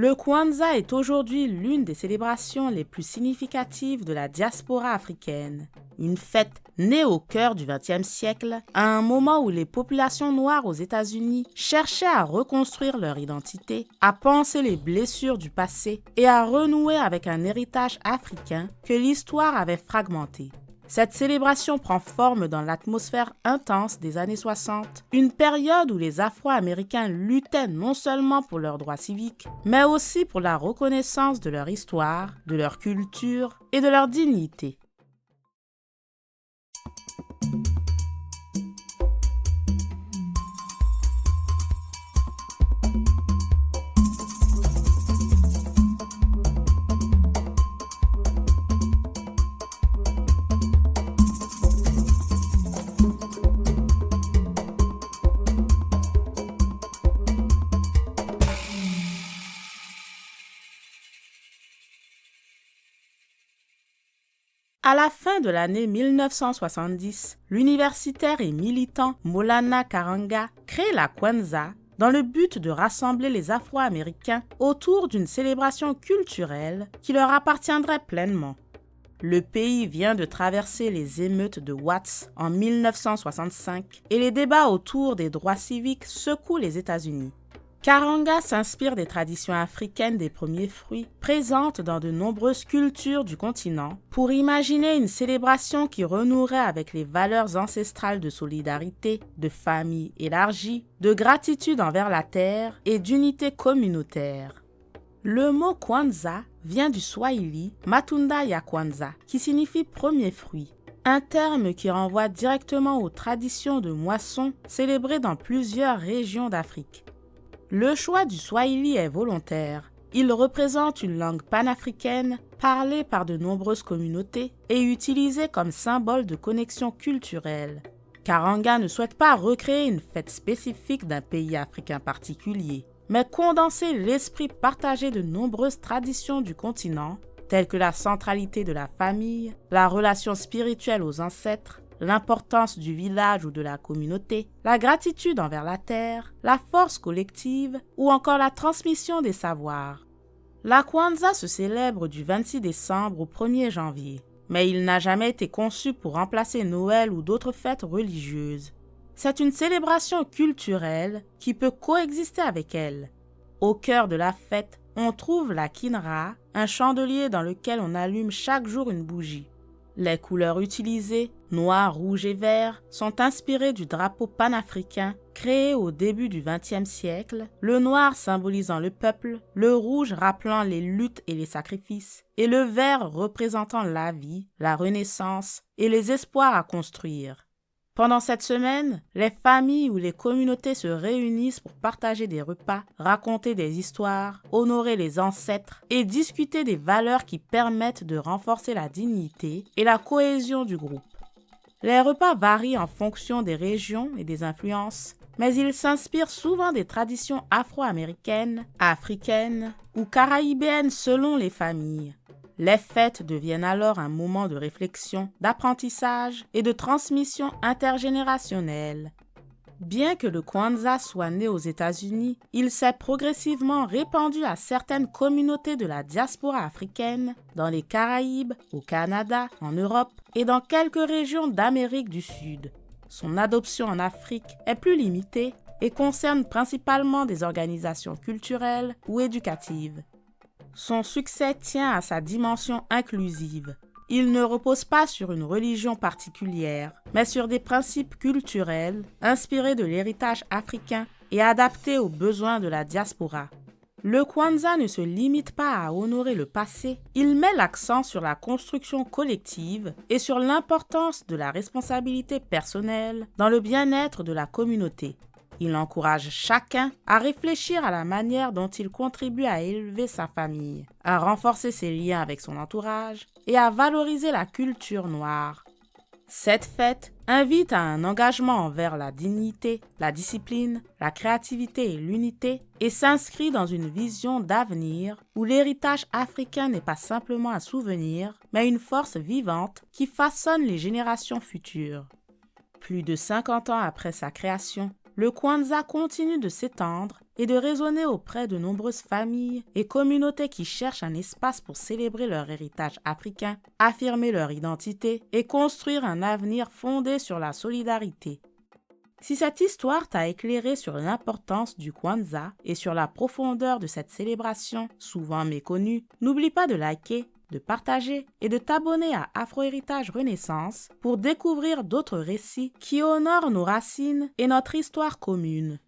Le Kwanzaa est aujourd'hui l'une des célébrations les plus significatives de la diaspora africaine. Une fête née au cœur du XXe siècle, à un moment où les populations noires aux États-Unis cherchaient à reconstruire leur identité, à panser les blessures du passé et à renouer avec un héritage africain que l'histoire avait fragmenté. Cette célébration prend forme dans l'atmosphère intense des années 60, une période où les Afro-Américains luttaient non seulement pour leurs droits civiques, mais aussi pour la reconnaissance de leur histoire, de leur culture et de leur dignité. À la fin de l'année 1970, l'universitaire et militant Maulana Karenga crée la Kwanzaa dans le but de rassembler les Afro-Américains autour d'une célébration culturelle qui leur appartiendrait pleinement. Le pays vient de traverser les émeutes de Watts en 1965 et les débats autour des droits civiques secouent les États-Unis. Karenga s'inspire des traditions africaines des premiers fruits présentes dans de nombreuses cultures du continent pour imaginer une célébration qui renouerait avec les valeurs ancestrales de solidarité, de famille élargie, de gratitude envers la terre et d'unité communautaire. Le mot Kwanzaa vient du swahili Matunda ya Kwanza qui signifie premier fruit, un terme qui renvoie directement aux traditions de moisson célébrées dans plusieurs régions d'Afrique. Le choix du swahili est volontaire. Il représente une langue panafricaine parlée par de nombreuses communautés et utilisée comme symbole de connexion culturelle. Karenga ne souhaite pas recréer une fête spécifique d'un pays africain particulier, mais condenser l'esprit partagé de nombreuses traditions du continent, telles que la centralité de la famille, la relation spirituelle aux ancêtres, l'importance du village ou de la communauté, la gratitude envers la terre, la force collective ou encore la transmission des savoirs. La Kwanzaa se célèbre du 26 décembre au 1er janvier, mais il n'a jamais été conçu pour remplacer Noël ou d'autres fêtes religieuses. C'est une célébration culturelle qui peut coexister avec elle. Au cœur de la fête, on trouve la kinra, un chandelier dans lequel on allume chaque jour une bougie. Les couleurs utilisées, noir, rouge et vert, sont inspirées du drapeau panafricain créé au début du XXe siècle, le noir symbolisant le peuple, le rouge rappelant les luttes et les sacrifices, et le vert représentant la vie, la renaissance et les espoirs à construire. Pendant cette semaine, les familles ou les communautés se réunissent pour partager des repas, raconter des histoires, honorer les ancêtres et discuter des valeurs qui permettent de renforcer la dignité et la cohésion du groupe. Les repas varient en fonction des régions et des influences, mais ils s'inspirent souvent des traditions afro-américaines, africaines ou caraïbéennes selon les familles. Les fêtes deviennent alors un moment de réflexion, d'apprentissage et de transmission intergénérationnelle. Bien que le Kwanzaa soit né aux États-Unis, il s'est progressivement répandu à certaines communautés de la diaspora africaine, dans les Caraïbes, au Canada, en Europe et dans quelques régions d'Amérique du Sud. Son adoption en Afrique est plus limitée et concerne principalement des organisations culturelles ou éducatives. Son succès tient à sa dimension inclusive. Il ne repose pas sur une religion particulière, mais sur des principes culturels inspirés de l'héritage africain et adaptés aux besoins de la diaspora. Le Kwanzaa ne se limite pas à honorer le passé, il met l'accent sur la construction collective et sur l'importance de la responsabilité personnelle dans le bien-être de la communauté. Il encourage chacun à réfléchir à la manière dont il contribue à élever sa famille, à renforcer ses liens avec son entourage et à valoriser la culture noire. Cette fête invite à un engagement envers la dignité, la discipline, la créativité et l'unité et s'inscrit dans une vision d'avenir où l'héritage africain n'est pas simplement un souvenir, mais une force vivante qui façonne les générations futures. Plus de 50 ans après sa création, le Kwanzaa continue de s'étendre et de résonner auprès de nombreuses familles et communautés qui cherchent un espace pour célébrer leur héritage africain, affirmer leur identité et construire un avenir fondé sur la solidarité. Si cette histoire t'a éclairé sur l'importance du Kwanzaa et sur la profondeur de cette célébration souvent méconnue, n'oublie pas de liker, de partager et de t'abonner à Afro-Héritage Renaissance pour découvrir d'autres récits qui honorent nos racines et notre histoire commune.